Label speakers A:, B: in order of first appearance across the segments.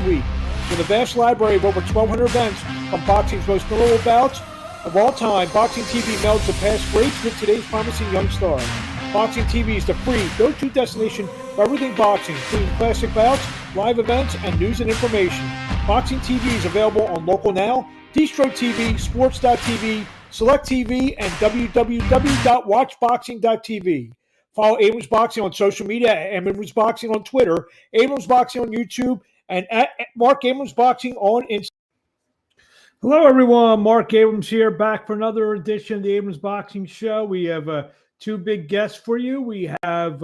A: a week. With a vast library of over 1,200 events from boxing's most memorable bouts of all time, Boxing TV melds the past greats with today's promising young stars. Boxing TV is the free go-to destination for everything boxing, including classic bouts, live events, and news and information. Boxing TV is available on Local Now, Distro TV, Sports.tv, Select TV, and www.watchboxing.tv. Follow Abrams Boxing on social media at Abrams Boxing on Twitter, Abrams Boxing on YouTube, and at Marc Abrams Boxing on Instagram. Hello, everyone. Marc Abrams here, back for another edition of the Abrams Boxing Show. We have two big guests for you. We have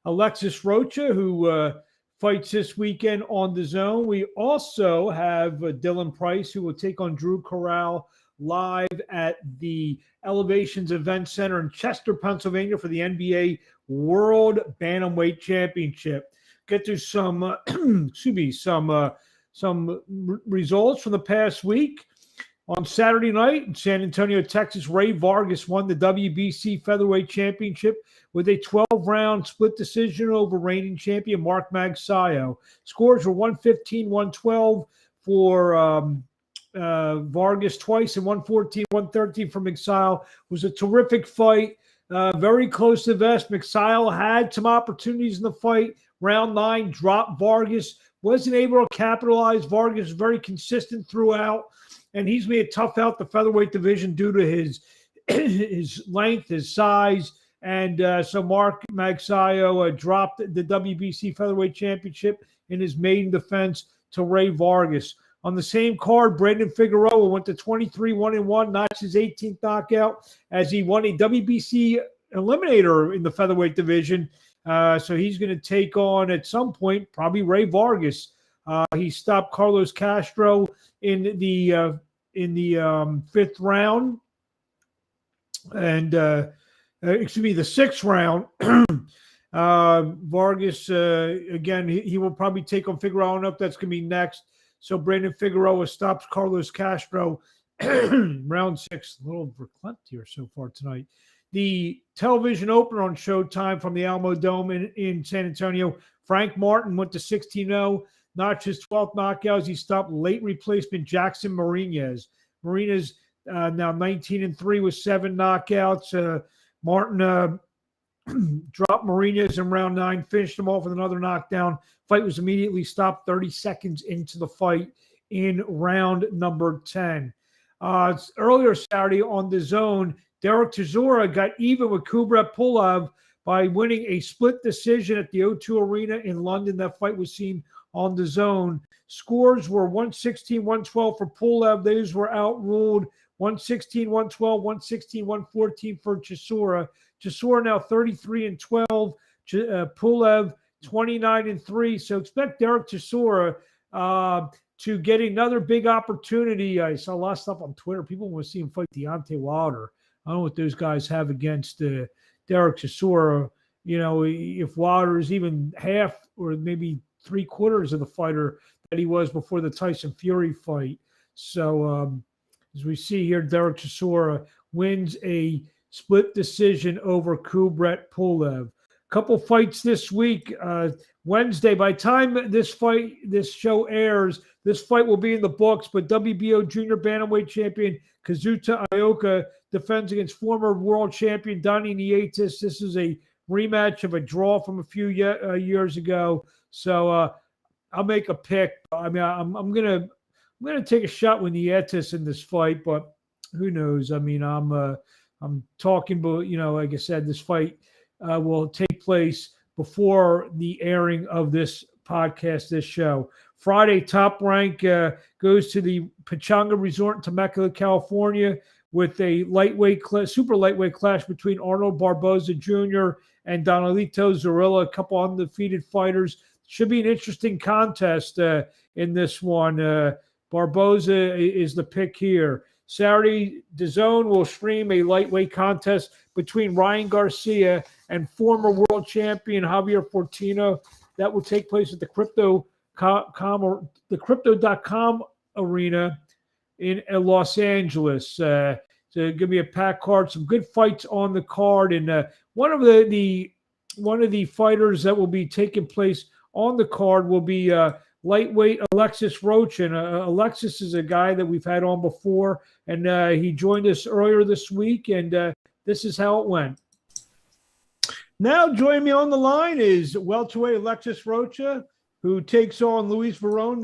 A: Alexis Rocha, who fights this weekend on the Zone. We also have Dylan Price, who will take on Drew Correll live at the Elevations Event Center in Chester, Pennsylvania for the NBA World Bantamweight Championship. Get to some, some results from the past week. On Saturday night in San Antonio, Texas, Ray Vargas won the WBC Featherweight Championship with a 12-round split decision over reigning champion Marc Magsayo. Scores were 115-112 for Vargas twice and 114-113 for Magsayo. It was a terrific fight, very close to the vest. Magsayo had some opportunities in the fight. Round 9, dropped Vargas. Wasn't able to capitalize. Vargas very consistent throughout, and he's made it tough out the featherweight division due to his length, his size, and so Marc Magsayo dropped the WBC Featherweight Championship in his maiden defense to Ray Vargas. On the same card, Brandon Figueroa went to 23-1-1, notched his 18th knockout as he won a WBC eliminator in the featherweight division. So he's going to take on, at some point, probably Ray Vargas. He stopped Carlos Castro in the fifth round, and the sixth round. Vargas again. He will probably take on Figueroa. I don't know if that's going to be next. So Brandon Figueroa stops Carlos Castro. Round 6. A little verklempt here so far tonight. The television opener on Showtime from the Alamo Dome in San Antonio, Frank Martin went to 16-0, notched his 12th knockout as he stopped late replacement Jackson Marinez. Marinez now 19-3 with 7 knockouts. Martin dropped Marinez in round 9, finished him off with another knockdown. Fight was immediately stopped 30 seconds into the fight in round number 10. Earlier Saturday on the Zone, Derek Chisora got even with Kubrat Pulev by winning a split decision at the O2 Arena in London. That fight was seen on the Zone. Scores were 116-112 for Pulev. Those were outruled 116-112, 116-114 for Chisora. Chisora now 33-12. Pulev 29-3. So expect Derek Chisora to get another big opportunity. I saw a lot of stuff on Twitter. People want to see him fight Deontay Wilder. I don't know what those guys have against Derek Chisora. You know, if Wilder is even half or maybe 3/4 of the fighter that he was before the Tyson Fury fight. So as we see here, Derek Chisora wins a split decision over Kubrat Pulev. Couple fights this week. Wednesday, by the time this show airs, this fight will be in the books, but WBO junior bantamweight champion Kazuta Ioka defends against former world champion Donnie Nietis. This is a rematch of a draw from a few years ago. So I'll make a pick. I mean, I'm gonna take a shot with Nietis in this fight, but who knows? I mean, I'm talking, but like I said, this fight will take place before the airing of this podcast, this show. Friday, Top Rank goes to the Pechanga Resort in Temecula, California, with a super lightweight clash between Arnold Barboza Jr. and Donalito Zorilla, a couple undefeated fighters. Should be an interesting contest in this one. Barboza is the pick here. Saturday, DAZN will stream a lightweight contest between Ryan Garcia and former world champion Javier Fortino. That will take place at the Crypto.com arena in Los Angeles. So give me a packed card, some good fights on the card, and one of the fighters that will be taking place on the card will be lightweight Alexis Roach. And Alexis is a guy that we've had on before, and he joined us earlier this week, and this is how it went. Now joining me on the line is welterweight Alexis Rocha, who takes on Luis Veron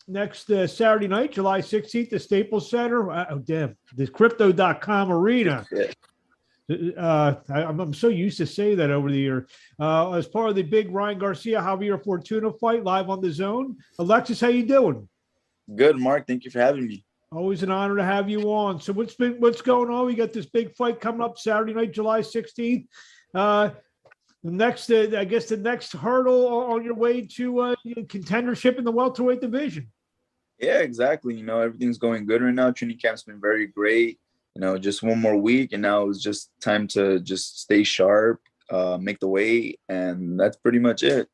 A: next Saturday night, July 16th, the Staples Center. The Crypto.com arena. I'm so used to say that over the year. As part of the big Ryan Garcia Javier Fortuna fight live on the Zone. Alexis, how you doing?
B: Good, Mark. Thank you for having me. Always
A: an honor to have you on. So what's going on? We got this big fight coming up Saturday night, July 16th. The next hurdle on your way to contendership in the welterweight division.
B: Yeah, exactly. Everything's going good right now. Training camp's been very great. Just one more week, and now it's just time to just stay sharp, make the weight, and that's pretty much it.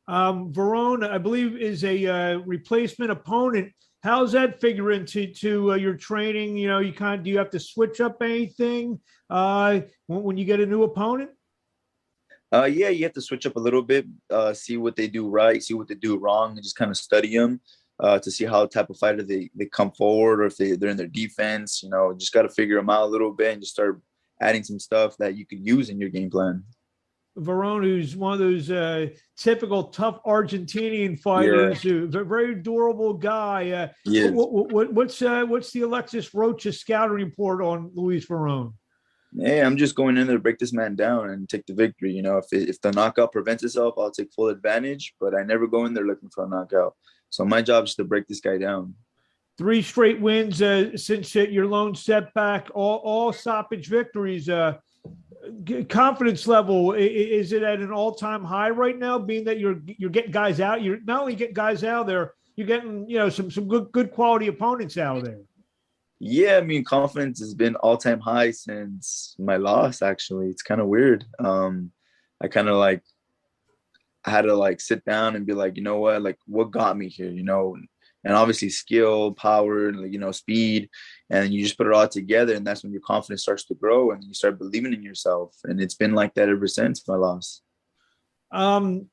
A: Veron, I believe, is a replacement opponent. How's that figure into your training? Do you have to switch up anything when you get a new opponent?
B: Yeah, you have to switch up a little bit, see what they do right, see what they do wrong, and just kind of study them to see how type of fighter they come forward, or if they're in their defense. Just got to figure them out a little bit and just start adding some stuff that you could use in your game plan.
A: Veron, who's one of those typical tough Argentinian fighters, who's a very durable guy. What's the Alexis Rocha scouting report on Luis Veron?
B: Hey, I'm just going in there to break this man down and take the victory. If the knockout prevents itself, I'll take full advantage, but I never go in there looking for a knockout. So my job is to break this guy down.
A: 3 straight wins since your lone setback, all stoppage victories. Confidence level, is it at an all-time high right now, being that you're getting guys out? You're not only getting guys out there, you're getting some good quality opponents out of there.
B: Yeah, confidence has been all-time high since my loss, actually. It's kind of weird. I kind of I had to sit down and be like, what got me here, and obviously skill, power, speed, and you just put it all together, and that's when your confidence starts to grow and you start believing in yourself. And it's been like that ever since my loss.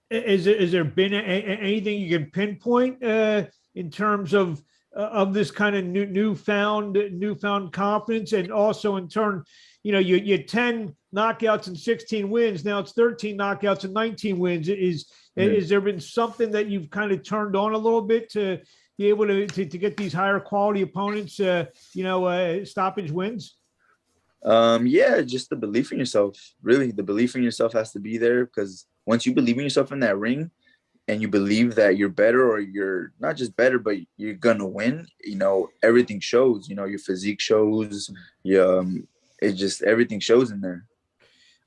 A: Is there been anything you can pinpoint in terms of this kind of newfound confidence, and also in turn, you had 10 knockouts and 16 wins. Now it's 13 knockouts and 19 wins. Is there been something that you've kind of turned on a little bit to be able to get these higher quality opponents, stoppage wins?
B: Yeah, just the belief in yourself. Really, the belief in yourself has to be there, because once you believe in yourself in that ring, and you believe that you're better, or you're not just better, but you're gonna win, everything shows. Your physique shows. Everything shows in there.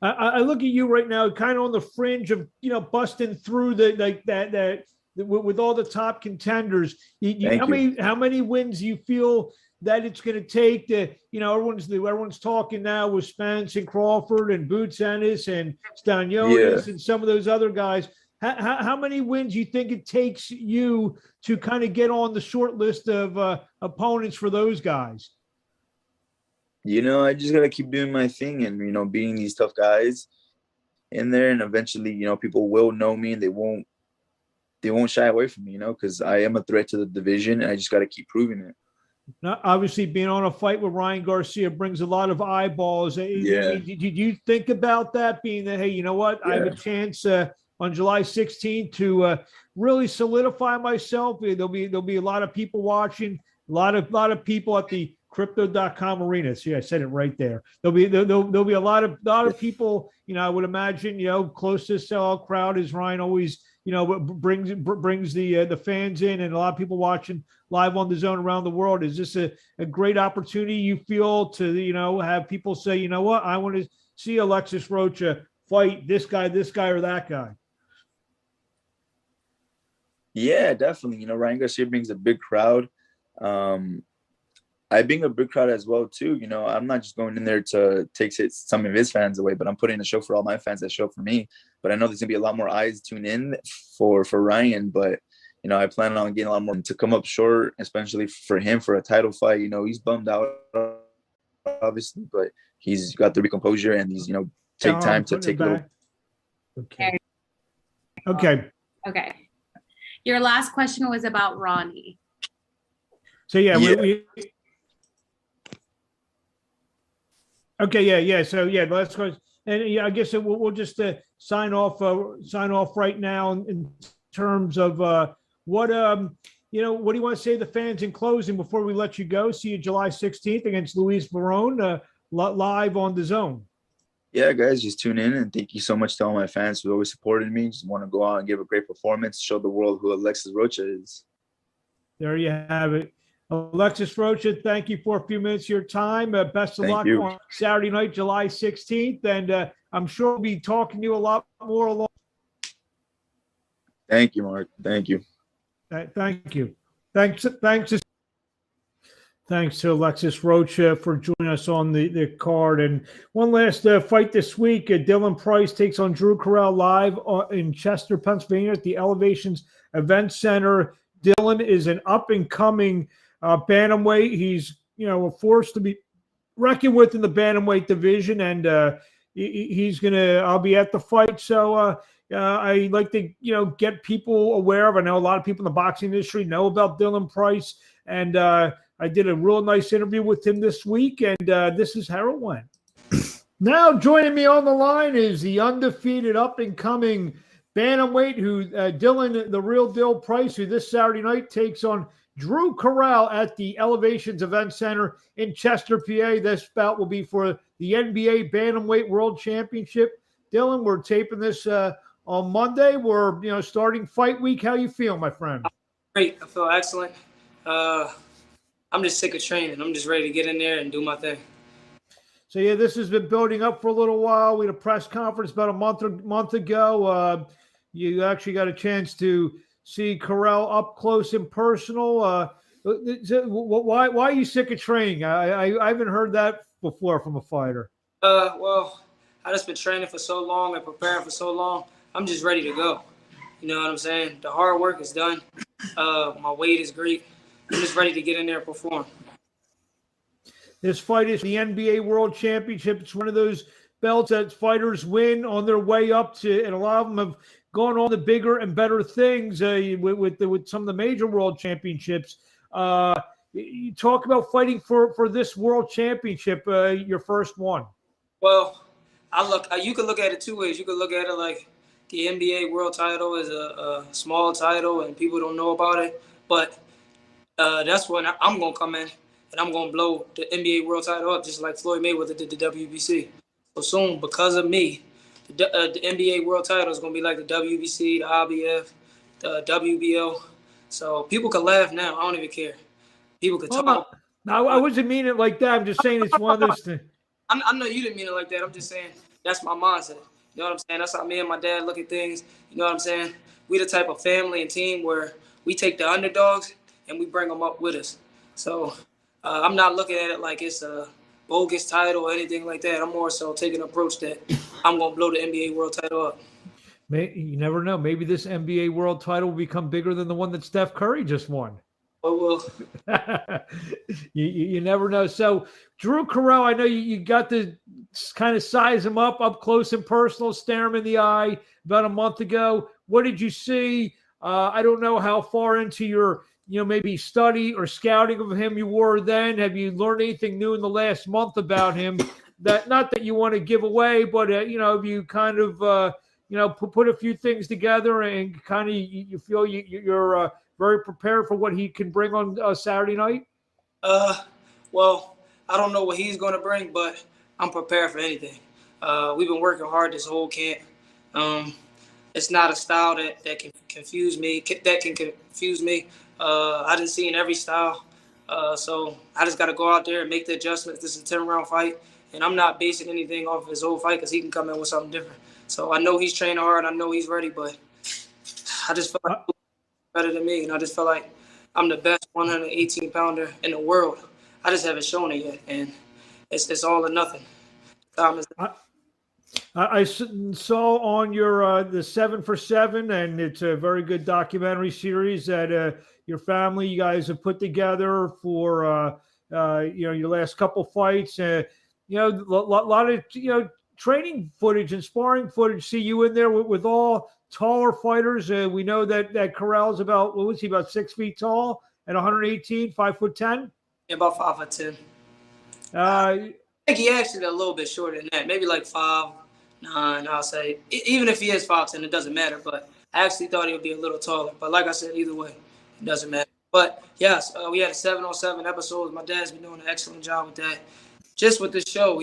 A: I look at you right now, kind of on the fringe of busting through with all the top contenders. How many wins do you feel that it's going to take to, everyone's talking now with Spence and Crawford and Boots Ennis and Stanionis and some of those other guys. How many wins do you think it takes you to kind of get on the short list of opponents for those guys?
B: I just got to keep doing my thing and, beating these tough guys in there. And eventually, people will know me and they won't shy away from me, because I am a threat to the division, and I just got to keep proving it.
A: Now, obviously, being on a fight with Ryan Garcia brings a lot of eyeballs.
B: Yeah.
A: Did you think about that, being that, hey, you know what? I have a chance on July 16th to really solidify myself. There'll be a lot of people watching, a lot of people at the Crypto.com arena. See, I said it right there. There'll be a lot of people. I would imagine, close to the sellout crowd, as Ryan always brings the fans in, and a lot of people watching live on the Zone around the world. Is this a great opportunity you feel to have people say, you know what, I want to see Alexis Rocha fight this guy, or that guy?
B: Yeah, definitely. Ryan Garcia brings a big crowd. I bring a big crowd as well too. I'm not just going in there to take some of his fans away, but I'm putting a show for all my fans that show up for me. But I know there's gonna be a lot more eyes tune in for Ryan. But I plan on getting a lot more to come up short, especially for him for a title fight. He's bummed out, obviously, but he's got the recomposure, and he's take time to take a little.
A: Okay.
C: Your last question was about Ronnie.
A: So yeah,
B: Yeah.
A: Okay, yeah. So yeah, let's go. And yeah, I guess we'll just sign off right now in terms of what what do you want to say to the fans in closing before we let you go? See you July 16th against Luis Veron, live on the Zone.
B: Yeah, guys, just tune in, and thank you so much to all my fans who always supported me. Just want to go out and give a great performance, show the world who Alexis Rocha is.
A: There you have it. Alexis Rocha, thank you for a few minutes of your time. Best of
B: Thank
A: luck
B: you.
A: on Saturday night, July 16th. And I'm sure we'll be talking to you a lot more along.
B: Thank you, Marc. Thank you.
A: Thank you. Thanks to Alexis Rocha for joining us on the card. And one last fight this week. Dylan Price takes on Drew Correll live in Chester, Pennsylvania at the Elevations Event Center. Dylan is an up-and-coming bantamweight. He's, a force to be reckoned with in the bantamweight division, and I'll be at the fight. So I like to, get people aware of. I know a lot of people in the boxing industry know about Dylan Price, and I did a real nice interview with him this week, and this is how it went. Now joining me on the line is the undefeated up-and-coming bantamweight, who Dylan, the real Dill Price, who this Saturday night takes on Drew Correll at the Elevations Event Center in Chester, PA. This bout will be for the NBA Bantamweight World Championship. Dylan, we're taping this on Monday. We're starting fight week. How you feel, my friend?
D: Great. I feel excellent. I'm just sick of training. I'm just ready to get in there and do my thing.
A: So yeah, this has been building up for a little while. We had a press conference about a month ago. You actually got a chance to see Carell up close and personal. Why are you sick of training? I haven't heard that before from a fighter.
D: Well, I just been training for so long and preparing for so long. I'm just ready to go. You know what I'm saying? The hard work is done. My weight is great. I'm just ready to get in there and perform.
A: This fight is the NBA World Championship. It's one of those belts that fighters win on their way up to, and a lot of them have gone on to bigger and better things with some of the major world championships. You talk about fighting for this world championship, your first one.
D: Well, you could look at it two ways. You could look at it like the NBA world title is a small title and people don't know about it, but that's when I'm going to come in and I'm going to blow the NBA world title up just like Floyd Mayweather did the WBC. So soon, because of me, the NBA world title is going to be like the WBC, the IBF, the WBO. So people can laugh now. I don't even care. People can talk.
A: No, I wasn't meaning it like that. I'm just saying it's one of those things.
D: I know you didn't mean it like that. I'm just saying that's my mindset. You know what I'm saying? That's how me and my dad look at things. You know what I'm saying? We the type of family and team where we take the underdogs and we bring them up with us. So I'm not looking at it like it's a bogus title or anything like that. I'm more so taking an approach that I'm going to blow the NBA world title up.
A: You never know. Maybe this NBA world title will become bigger than the one that Steph Curry just won.
D: Oh,
A: well. you never know. So Drew Correll, I know you got to kind of size him up close and personal, stare him in the eye about a month ago. What did you see? I don't know how far into your maybe study or scouting of him you were then. Have you learned anything new in the last month about him? That not that you want to give away, but have you kind of put a few things together and kind of you feel you're very prepared for what he can bring on Saturday night?
D: Well, I don't know what he's going to bring, but I'm prepared for anything. We've been working hard this whole camp. It's not a style that can confuse me. I didn't see in every style. So I just got to go out there and make the adjustments. This is a 10-round fight, and I'm not basing anything off of his old fight because he can come in with something different. So I know he's training hard. I know he's ready, but I just feel like he's better than me, and I just feel like I'm the best 118-pounder in the world. I just haven't shown it yet, and it's all or nothing.
A: I saw on your the 7 for 7, and it's a very good documentary series that your family, you guys have put together for your last couple fights. A lot of training footage and sparring footage. See you in there with all taller fighters. We know that Carell is about, what was he, about 6 feet tall at 118, 5'10"?
D: Yeah, about 5'10".
A: Uh,
D: I think he actually a little bit shorter than that, maybe like 5'9". I'll say, even if he is 5'10", it doesn't matter. But I actually thought he would be a little taller. But like I said, either way, it doesn't matter. But yes, we had a 7-on-7 episodes. My dad's been doing an excellent job with that. Just with this show,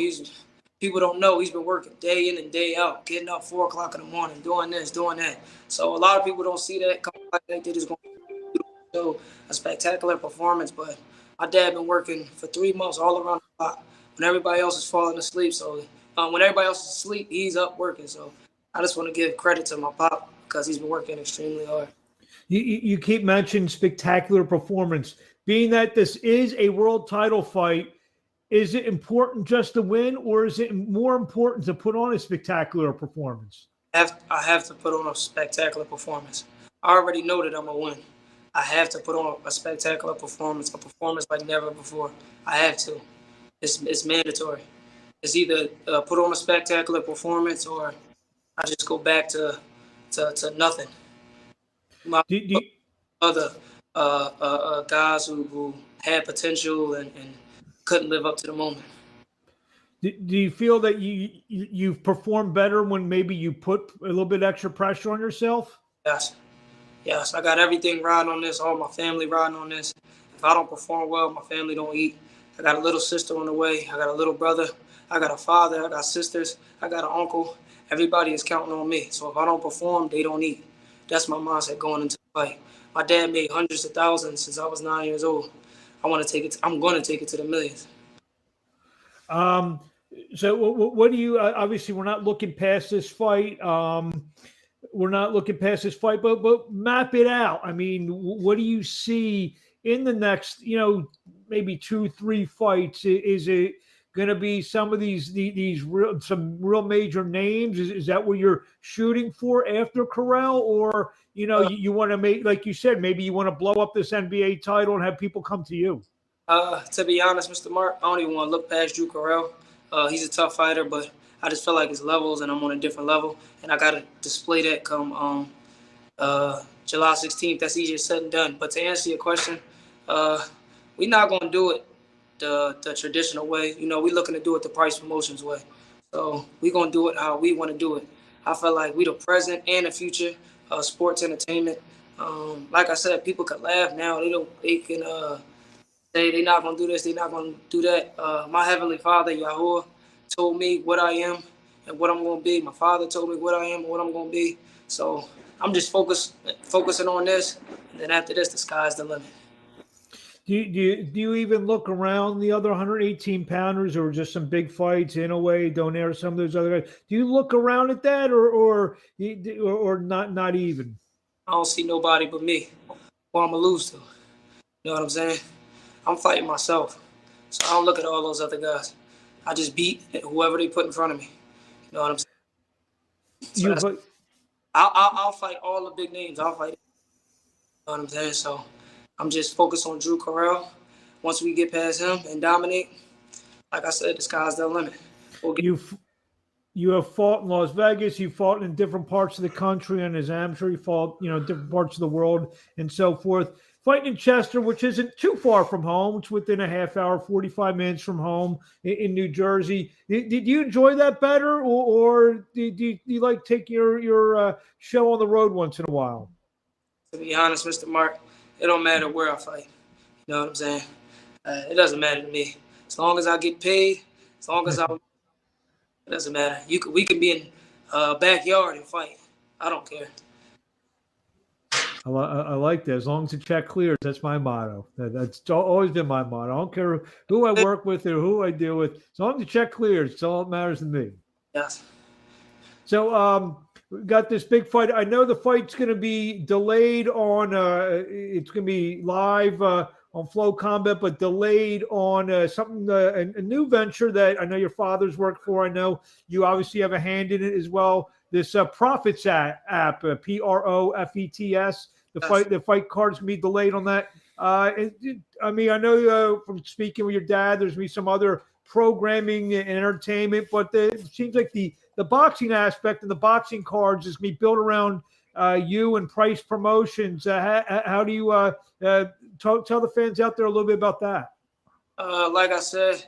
D: people don't know he's been working day in and day out, getting up 4 o'clock in the morning, doing this, doing that. So a lot of people don't see that. They just going to show a spectacular performance. But my dad been working for 3 months all around the clock when everybody else is falling asleep. So when everybody else is asleep, he's up working. So I just want to give credit to my pop because he's been working extremely hard.
A: You keep mentioning spectacular performance. Being that this is a world title fight, is it important just to win, or is it more important to put on a spectacular performance?
D: I have to put on a spectacular performance. I already know that I'm going to win. I have to put on a spectacular performance, a performance like never before. I have to. It's mandatory. It's either put on a spectacular performance or I just go back to nothing. My other guys who had potential and couldn't live up to the moment.
A: Do you feel that you've performed better when maybe you put a little bit extra pressure on yourself?
D: Yes. I got everything riding on this, all my family riding on this. If I don't perform well, my family don't eat. I got a little sister on the way. I got a little brother. I got a father. I got sisters. I got an uncle. Everybody is counting on me. So if I don't perform, they don't eat. That's my mindset going into the fight. My dad made hundreds of thousands since I was 9 years old. I'm going to take it to the millions.
A: So what do you, obviously we're not looking past this fight. But map it out. I mean, what do you see in the next, maybe 2-3 fights? Is it going to be some of these some real major names? Is that what you're shooting for after Carell? Or, you want to make, like you said, maybe you want to blow up this NBA title and have people come to you?
D: To be honest, Mr. Marc, I don't even want to look past Drew Correll. He's a tough fighter, but I just feel like it's levels and I'm on a different level. And I got to display that come July 16th. That's easier said than done. But to answer your question, we're not going to do it the traditional way. We're looking to do it the Price Promotions way. So we're going to do it how we want to do it. I feel like we the present and the future of sports entertainment. Like I said, people could laugh now. They can say they're not going to do this, they're not going to do that. My Heavenly Father, Yahuwah, told me what I am and what I'm going to be. My father told me what I am and what I'm going to be. So I'm just focusing on this. And then after this, the sky's the limit.
A: Do you even look around the other 118 pounders, or just some big fights, Inoue, Donaire, some of those other guys? Do you look around at that, or not even?
D: I don't see nobody but me who I'm going to lose to. You know what I'm saying? I'm fighting myself. So I don't look at all those other guys. I just beat whoever they put in front of me. You know what I'm saying? So I'll fight all the big names. I'll fight. You know what I'm saying? So I'm just focused on Drew Correll. Once we get past him and dominate, like I said, the sky's the limit.
A: You have fought in Las Vegas. You fought in different parts of the country, and as I'm sure you fought, different parts of the world and so forth. Fighting in Chester, which isn't too far from home. It's within a half hour, 45 minutes from home in New Jersey. Did you enjoy that better, or do you like taking your show on the road once in a while?
D: To be honest, Mr. Marc, it don't matter where I fight. You know what I'm saying? It doesn't matter to me. As long as I get paid, as long as it doesn't matter. We can be in backyard and fight. I don't care.
A: I like that. As long as the check clears, that's my motto. That's always been my motto. I don't care who I work with or who I deal with. As long as the check clears, it's all that matters to me.
D: Yes.
A: So we got this big fight. I know the fight's going to be delayed on. It's going to be live on Flow Combat, but delayed on a new venture that I know your father's worked for. I know you obviously have a hand in it as well. This Profits app, Profets. The fight card's gonna be delayed on that. I know from speaking with your dad, there's gonna be some other programming and entertainment, but it seems like the the boxing aspect and the boxing cards is going to be built around you and Price Promotions. How do you tell the fans out there a little bit about that?
D: Like I said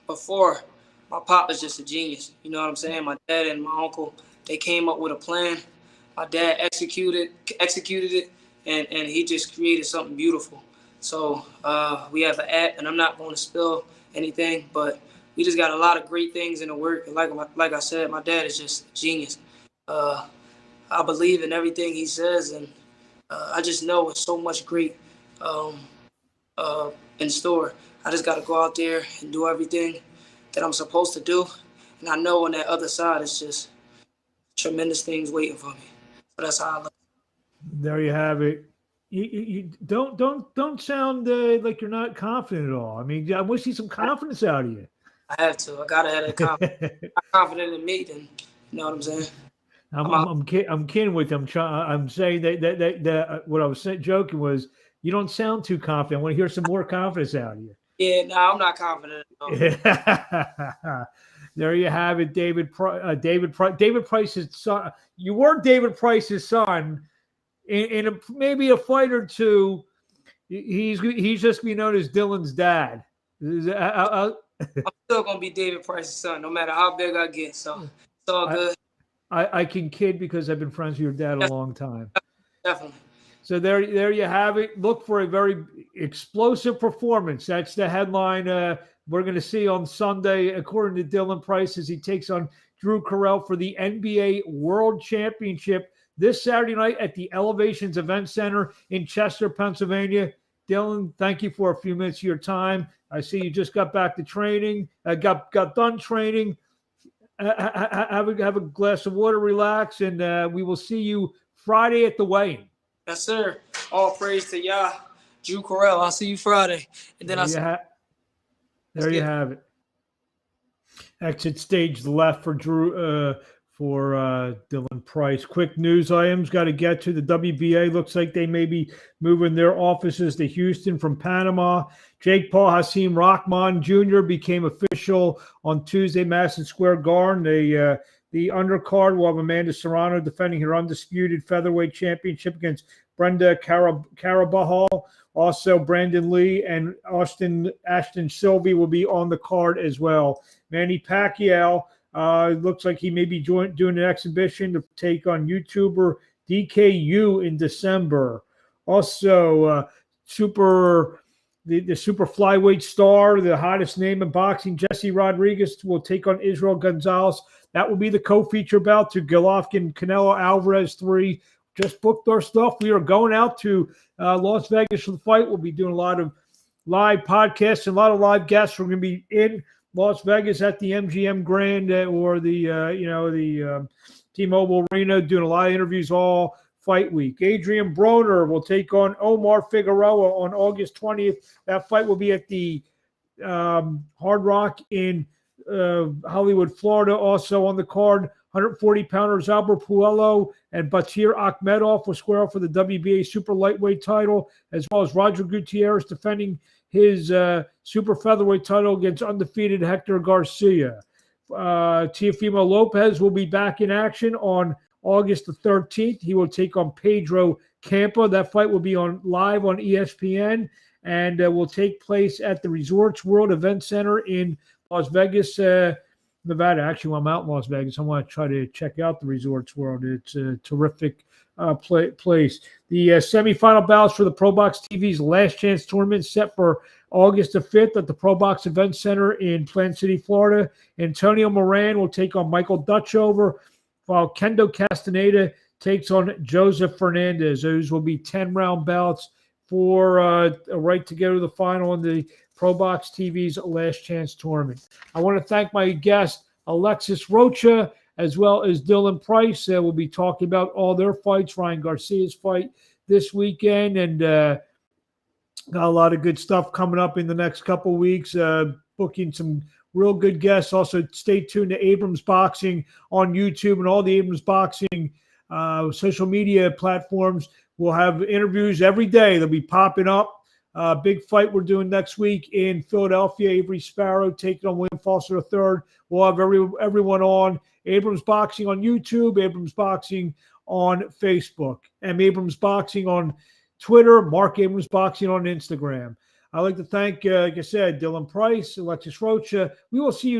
D: before, my pop is just a genius. You know what I'm saying? My dad and my uncle, they came up with a plan. My dad executed it, and he just created something beautiful. So we have an app, and I'm not going to spill anything, but we just got a lot of great things in the work. And like I said, my dad is just a genius. I believe in everything he says, and I just know it's so much great in store. I just got to go out there and do everything that I'm supposed to do, and I know on that other side, it's just tremendous things waiting for me. So that's how I look.
A: There you have it. You don't sound like you're not confident at all. I mean, I wish you some confidence out of you.
D: I have to. I gotta have that confidence. I'm confident in me, then you know what I'm saying.
A: I'm kidding with you. I'm saying that what I was joking was you don't sound too confident. I want to hear some more confidence out of you.
D: Yeah, no, I'm not confident at all.
A: There you have it, David Price's son. You were David Price's son. In maybe a fight or two, he's just be known as Dylan's dad.
D: I'm still gonna be David Price's son, no matter how big I get. So it's all good.
A: I can kid because I've been friends with your dad a long time.
D: Definitely.
A: So there you have it. Look for a very explosive performance. That's the headline we're going to see on Sunday, according to Dylan Price, as he takes on Drew Correll for the NBA World Championship this Saturday night at the Elevations Event Center in Chester, Pennsylvania. Dylan, thank you for a few minutes of your time. I see you just got back to training, got done training. Have a glass of water, relax, and we will see you Friday at the weigh-in.
D: Yes, sir. All praise to Yah. Drew Correll. I'll see you Friday. And then
A: there you have it. Exit stage left for Drew Dylan Price. Quick news items got to get to. The WBA looks like they may be moving their offices to Houston from Panama. Jake Paul Hasim Rahman Jr. became official on Tuesday, Madison Square Garden. The undercard will have Amanda Serrano defending her undisputed featherweight championship against Brenda Carabajal. Also, Brandon Lee and Ashton Sylvie will be on the card as well. Manny Pacquiao looks like he may be doing an exhibition to take on YouTuber DKU in December. Also, the super flyweight star, the hottest name in boxing, Jesse Rodriguez, will take on Israel Gonzalez. That will be the co-feature bout to Golovkin, Canelo Alvarez 3. Just booked our stuff. We are going out to Las Vegas for the fight. We'll be doing a lot of live podcasts and a lot of live guests. We're going to be in Las Vegas at the MGM Grand or the T-Mobile Arena, doing a lot of interviews all fight week. Adrian Broner will take on Omar Figueroa on August 20th. That fight will be at the Hard Rock in Hollywood, Florida. Also on the card, 140-pounders Albert Puello and Batir Akhmedov will square off for the WBA super lightweight title, as well as Roger Gutierrez defending his super featherweight title against undefeated Hector Garcia. Teofimo Lopez will be back in action on August the 13th. He will take on Pedro Campa. That fight will be live on ESPN and will take place at the Resorts World Event Center in Las Vegas, Nevada. Actually, when I'm out in Las Vegas, I want to try to check out the Resorts World. It's a terrific place. The semifinal bouts for the Pro Box TV's Last Chance tournament set for August the 5th at the Pro Box Event Center in Plant City, Florida. Antonio Moran will take on Michael Dutchover, while Kendo Castaneda takes on Joseph Fernandez. Those will be 10-round bouts for a right to go to the final in the Pro Box TV's Last Chance tournament. I want to thank my guest, Alexis Rocha, as well as Dylan Price. We'll be talking about all their fights, Ryan Garcia's fight this weekend, and got a lot of good stuff coming up in the next couple weeks, booking some real good guests. Also, stay tuned to Abrams Boxing on YouTube and all the Abrams Boxing social media platforms. We'll have interviews every day. They'll be popping up. Big fight we're doing next week in Philadelphia. Avery Sparrow taking on William Foster III. We'll have everyone on. Abrams Boxing on YouTube, Abrams Boxing on Facebook, and Abrams Boxing on Twitter, Marc Abrams Boxing on Instagram. I'd like to thank, like I said, Dylan Price, Alexis Rocha. We will see you